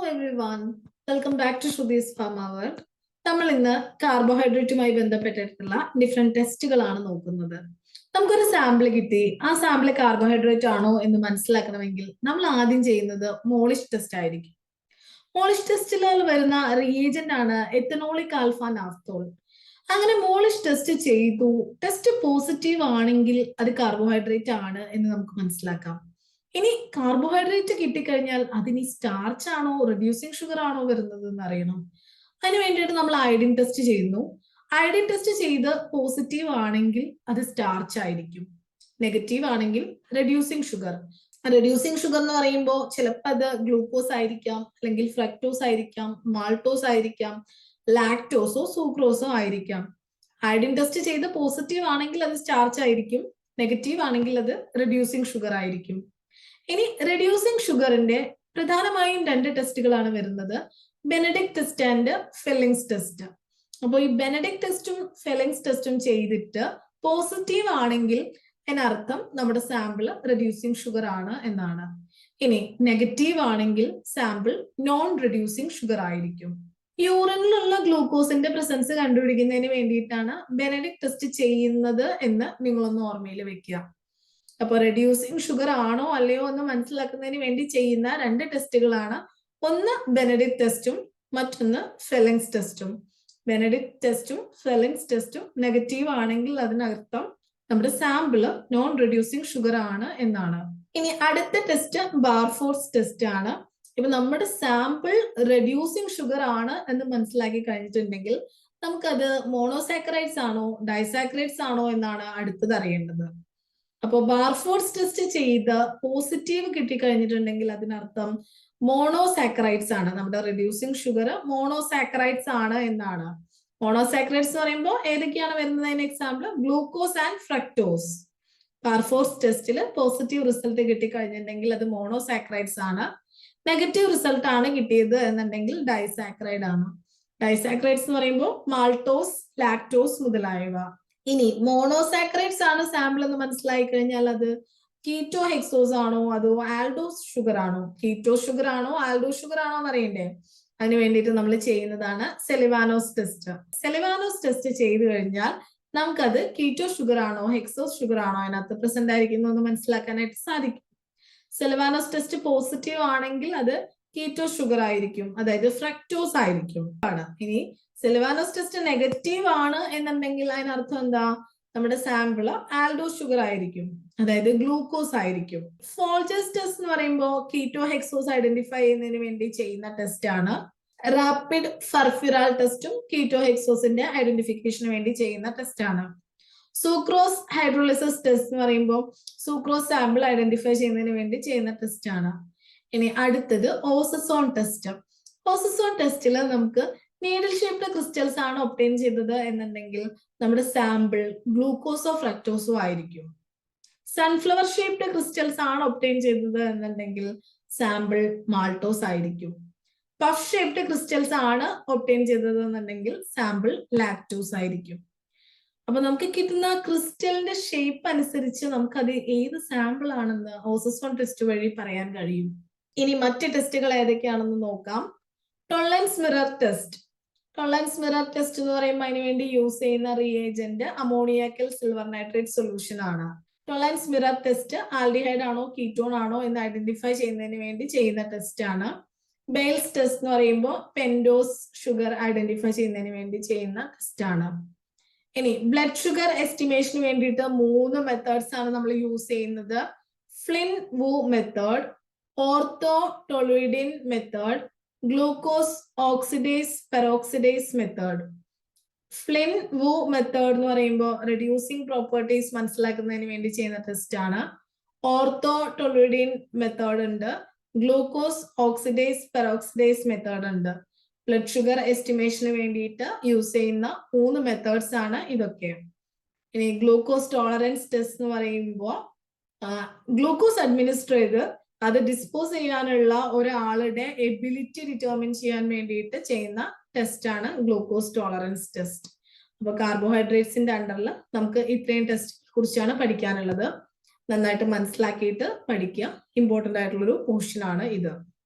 everyone. Welcome back to SRUTHI'S Pharma World. നമ്മൾ ഇന്ന് കാർബോഹൈഡ്രേറ്റുമായി ബന്ധപ്പെട്ടിട്ടുള്ള ഡിഫറെന്റ് ടെസ്റ്റുകളാണ് നോക്കുന്നത്. നമുക്കൊരു സാമ്പിൾ കിട്ടി, ആ സാമ്പിൾ കാർബോഹൈഡ്രേറ്റ് ആണോ എന്ന് മനസ്സിലാക്കണമെങ്കിൽ നമ്മൾ ആദ്യം ചെയ്യുന്നത് മോളിഷ് ടെസ്റ്റ് ആയിരിക്കും. മോളിഷ് ടെസ്റ്റിൽ വരുന്ന റിയേജന്റ് ആണ് എത്തനോളിക് ആൽഫ നാഫ്തോൾ. അങ്ങനെ മോളിഷ് ടെസ്റ്റ് ചെയ്തു, ടെസ്റ്റ് പോസിറ്റീവ് ആണെങ്കിൽ അത് കാർബോഹൈഡ്രേറ്റ് ആണ് എന്ന് നമുക്ക് മനസ്സിലാക്കാം. ഇനി കാർബോഹൈഡ്രേറ്റ് കിട്ടിക്കഴിഞ്ഞാൽ അതിന് സ്റ്റാർച്ച് ആണോ റെഡ്യൂസിങ് ഷുഗർ ആണോ വരുന്നത് എന്ന് അറിയണം. അതിന് വേണ്ടിയിട്ട് നമ്മൾ അയഡിൻ ടെസ്റ്റ് ചെയ്യുന്നു. അയഡിൻ ടെസ്റ്റ് ചെയ്ത് പോസിറ്റീവ് ആണെങ്കിൽ അത് സ്റ്റാർച്ച് ആയിരിക്കും, നെഗറ്റീവ് ആണെങ്കിൽ റെഡ്യൂസിങ് ഷുഗർ. റെഡ്യൂസിങ് ഷുഗർ എന്ന് പറയുമ്പോൾ ചിലപ്പോൾ അത് ഗ്ലൂക്കോസ് ആയിരിക്കാം, അല്ലെങ്കിൽ ഫ്രക്ടോസ് ആയിരിക്കാം, മാൾട്ടോസ് ആയിരിക്കാം, ലാക്ടോസോ സൂക്രോസോ ആയിരിക്കാം. അയഡിൻ ടെസ്റ്റ് ചെയ്ത് പോസിറ്റീവ് ആണെങ്കിൽ അത് സ്റ്റാർച്ച് ആയിരിക്കും, നെഗറ്റീവ് ആണെങ്കിൽ അത് റെഡ്യൂസിങ് ഷുഗർ ആയിരിക്കും. ഇനി റെഡ്യൂസിങ് ഷുഗറിന്റെ പ്രധാനമായും രണ്ട് ടെസ്റ്റുകളാണ് വരുന്നത്, Benedict test and Fehling's test. അപ്പോൾ ഈ ബെനഡിക്ട് ടെസ്റ്റും ഫെല്ലിങ്സ് ടെസ്റ്റും ചെയ്തിട്ട് പോസിറ്റീവ് ആണെങ്കിൽ അതിനർത്ഥം നമ്മുടെ സാമ്പിൾ റെഡ്യൂസിങ് ഷുഗർ ആണ് എന്നാണ്. ഇനി നെഗറ്റീവ് ആണെങ്കിൽ സാമ്പിൾ നോൺ റെഡ്യൂസിങ് ഷുഗർ ആയിരിക്കും. യൂറിനിലുള്ള ഗ്ലൂക്കോസിന്റെ പ്രസൻസ് കണ്ടുപിടിക്കുന്നതിന് വേണ്ടിയിട്ടാണ് ബെനഡിക്ട് ടെസ്റ്റ് ചെയ്യുന്നത് എന്ന് നിങ്ങളൊന്ന് ഓർമ്മയിൽ വെക്കുക. അപ്പൊ റെഡ്യൂസിങ് ഷുഗർ ആണോ അല്ലയോ എന്ന് മനസ്സിലാക്കുന്നതിന് വേണ്ടി ചെയ്യുന്ന രണ്ട് ടെസ്റ്റുകളാണ്, ഒന്ന് ബെനഡിക്ട് ടെസ്റ്റും മറ്റൊന്ന് ഫെല്ലിങ്സ് ടെസ്റ്റും. ബെനഡിക്ട് ടെസ്റ്റും ഫെല്ലിങ്സ് ടെസ്റ്റും നെഗറ്റീവ് ആണെങ്കിൽ അതിനർത്ഥം നമ്മുടെ സാമ്പിള് നോൺ റെഡ്യൂസിങ് ഷുഗർ ആണ് എന്നാണ്. ഇനി അടുത്ത ടെസ്റ്റ് ബാർഫോർസ് ടെസ്റ്റ് ആണ്. ഇപ്പൊ നമ്മുടെ സാമ്പിൾ റെഡ്യൂസിങ് ഷുഗർ ആണ് എന്ന് മനസ്സിലാക്കി കഴിഞ്ഞിട്ടുണ്ടെങ്കിൽ നമുക്കത് മോണോസാക്കറൈഡ്സ് ആണോ ഡൈസാക്കറൈഡ്സ് ആണോ എന്നാണ് അടുത്തത് അറിയേണ്ടത്. അപ്പോൾ ബാർഫോർസ് ടെസ്റ്റ് ചെയ്ത് പോസിറ്റീവ് കിട്ടിക്കഴിഞ്ഞിട്ടുണ്ടെങ്കിൽ അതിനർത്ഥം മോണോസാക്കറൈഡ്സ് ആണ്, നമ്മുടെ റെഡ്യൂസിങ് ഷുഗർ മോണോസാക്കറൈഡ്സ് ആണ് എന്നാണ്. മോണോസാക്കറൈഡ്സ് എന്ന് പറയുമ്പോൾ ഏതൊക്കെയാണ് വരുന്നതിന് എക്സാമ്പിൾ ഗ്ലൂക്കോസ് ആൻഡ് ഫ്രക്ടോസ്. ബാർഫോർസ് ടെസ്റ്റിൽ പോസിറ്റീവ് റിസൾട്ട് കിട്ടിക്കഴിഞ്ഞിട്ടുണ്ടെങ്കിൽ അത് മോണോസാക്കറൈഡ്സ് ആണ്, നെഗറ്റീവ് റിസൾട്ട് ആണ് കിട്ടിയത് എന്നുണ്ടെങ്കിൽ ഡൈസാക്കറൈഡ് ആണ്. ഡൈസാക്കറൈഡ്സ് എന്ന് പറയുമ്പോൾ മാൾട്ടോസ്, ലാക്ടോസ് മുതലായവ. ഇനി മോണോസാക്കറൈഡ്സ് ആണ് സാമ്പിൾ എന്ന് മനസ്സിലായി കഴിഞ്ഞാൽ അത് കീറ്റോ ഹെക്സോസ് ആണോ അതോ ആൽഡോസ് ഷുഗർ ആണോ, കീറ്റോ ഷുഗർ ആണോ ആൽഡോസ് ഷുഗർ ആണോ എന്ന് അറിയണ്ടേ. അതിന് വേണ്ടിയിട്ട് നമ്മൾ ചെയ്യുന്നതാണ് സെലിവാനോസ് ടെസ്റ്റ്. സെലിവാനോസ് ടെസ്റ്റ് ചെയ്തു കഴിഞ്ഞാൽ നമുക്കത് കീറ്റോ ഷുഗർ ആണോ ഹെക്സോസ് ഷുഗർ ആണോ അതിനകത്ത് പ്രസന്റ് ആയിരിക്കുന്നു എന്ന് മനസ്സിലാക്കാനായിട്ട് സാധിക്കും. സെലിവാനോസ് ടെസ്റ്റ് പോസിറ്റീവ് ആണെങ്കിൽ അത് കീറ്റോ ഷുഗർ ആയിരിക്കും, അതായത് ഫ്രക്ടോസ് ആയിരിക്കും. ഇനി സെലിവാനോസ് ടെസ്റ്റ് നെഗറ്റീവ് ആണ് എന്നുണ്ടെങ്കിൽ അതിനർത്ഥം എന്താ, നമ്മുടെ സാമ്പിള് ആൽഡോസ് ഷുഗർ ആയിരിക്കും, അതായത് ഗ്ലൂക്കോസ് ആയിരിക്കും. ഫോൾജേഴ്സ് ടെസ്റ്റ് എന്ന് പറയുമ്പോൾ കീറ്റോ ഹെക്സോസ് ഐഡന്റിഫൈ ചെയ്യുന്നതിന് വേണ്ടി ചെയ്യുന്ന ടെസ്റ്റ് ആണ്. റാപ്പിഡ് ഫർഫിറാൾ ടെസ്റ്റും കീറ്റോ ഹെക്സോസിന്റെ ഐഡന്റിഫിക്കേഷന് വേണ്ടി ചെയ്യുന്ന ടെസ്റ്റ് ആണ്. സൂക്രോസ് ഹൈഡ്രോളിസിസ് ടെസ്റ്റ് എന്ന് പറയുമ്പോൾ സൂക്രോസ് സാമ്പിൾ ഐഡന്റിഫൈ ചെയ്യുന്നതിന് വേണ്ടി ചെയ്യുന്ന ടെസ്റ്റ് ആണ്. ഇനി അടുത്തത് ഓസസോൺ ടെസ്റ്റ്. ഓസസോൺ ടെസ്റ്റിൽ നമുക്ക് നീഡിൽ ഷേപ്ഡ് ക്രിസ്റ്റൽസ് ആണ് ഒബ്റ്റെയിൻ ചെയ്തത് എന്നുണ്ടെങ്കിൽ നമ്മുടെ സാമ്പിൾ ഗ്ലൂക്കോസോ ഫ്രക്ടോസോ ആയിരിക്കും. സൺഫ്ലവർ ഷേപ്ഡ് ക്രിസ്റ്റൽസ് ആണ് ഒബ്റ്റെയിൻ ചെയ്തത് എന്നുണ്ടെങ്കിൽ സാമ്പിൾ മാൾട്ടോസ് ആയിരിക്കും. പഫ് ഷേപ്ഡ് ക്രിസ്റ്റൽസ് ആണ് ഒബ്റ്റെയിൻ ചെയ്തത് എന്നുണ്ടെങ്കിൽ സാമ്പിൾ ലാക്ടോസ് ആയിരിക്കും. അപ്പൊ നമുക്ക് കിട്ടുന്ന ക്രിസ്റ്റലിന്റെ ഷേപ്പ് അനുസരിച്ച് നമുക്കത് ഏത് സാമ്പിൾ ആണെന്ന് ഓസസോൺ ടെസ്റ്റ് വഴി പറയാൻ കഴിയും. ഇനി മറ്റ് ടെസ്റ്റുകൾ ഏതൊക്കെയാണെന്ന് നോക്കാം. ടൊള്ളൻസ് മിറർ ടെസ്റ്റ്. ടൊള്ളൻസ് മിറർ ടെസ്റ്റ് എന്ന് പറയുമ്പോൾ അതിന് വേണ്ടി യൂസ് ചെയ്യുന്ന reagent ammoniacal silver nitrate solution ആണ്. ടൊള്ളൻസ് മിറർ ടെസ്റ്റ് ആൽഡിഹൈഡ് ആണോ കീറ്റോൺ ആണോ എന്ന് ഐഡന്റിഫൈ ചെയ്യുന്നതിന് വേണ്ടി ചെയ്യുന്ന ടെസ്റ്റ് ആണ്. ബെയിൽസ് ടെസ്റ്റ് എന്ന് പറയുമ്പോൾ പെൻഡോസ് ഷുഗർ ഐഡന്റിഫൈ ചെയ്യുന്നതിന് വേണ്ടി ചെയ്യുന്ന ടെസ്റ്റ് ആണ്. ഇനി ബ്ലഡ് ഷുഗർ എസ്റ്റിമേഷന് വേണ്ടിയിട്ട് 3 മെത്തേഡ്സ് ആണ് നമ്മൾ യൂസ് ചെയ്യുന്നത്. Folin Wu method, ortho toluidine method, glucose oxidase peroxidase method. Folin Wu method എന്ന് പറയുമ്പോൾ റെഡ്യൂസിങ് പ്രോപ്പർട്ടീസ് മനസ്സിലാക്കുന്നതിന് വേണ്ടി ചെയ്യുന്ന ടെസ്റ്റ് ആണ്. ഓർത്തോ ടൊളൂയിഡിൻ മെത്തേഡ് ഉണ്ട്, ഗ്ലൂക്കോസ് ഓക്സിഡേസ് പെറോക്സിഡേസ് മെത്തേഡ് ഉണ്ട്. ബ്ലഡ് ഷുഗർ എസ്റ്റിമേഷന് വേണ്ടിയിട്ട് യൂസ് ചെയ്യുന്ന 3 മെത്തേഡ്സ് ആണ് ഇതൊക്കെ. ഇനി ഗ്ലൂക്കോസ് ടോളറൻസ് ടെസ്റ്റ് എന്ന് പറയുമ്പോൾ ഗ്ലൂക്കോസ് അഡ്മിനിസ്റ്റർ ചെയ്ത് അത് ഡിസ്പോസ് ചെയ്യാനുള്ള ഒരാളുടെ എബിലിറ്റി ഡിറ്റർമിൻ ചെയ്യാൻ വേണ്ടിയിട്ട് ചെയ്യുന്ന ടെസ്റ്റ് ആണ് ഗ്ലൂക്കോസ് ടോളറൻസ് ടെസ്റ്റ്. അപ്പൊ കാർബോഹൈഡ്രേറ്റ്സിന്റെ അണ്ടറിൽ നമുക്ക് ഇത്രയും ടെസ്റ്റ് കുറിച്ചാണ് പഠിക്കാനുള്ളത്. നന്നായിട്ട് മനസ്സിലാക്കിയിട്ട് പഠിക്കുക. ഇമ്പോർട്ടന്റ് ആയിട്ടുള്ളൊരു പോർഷൻ ആണ് ഇത്.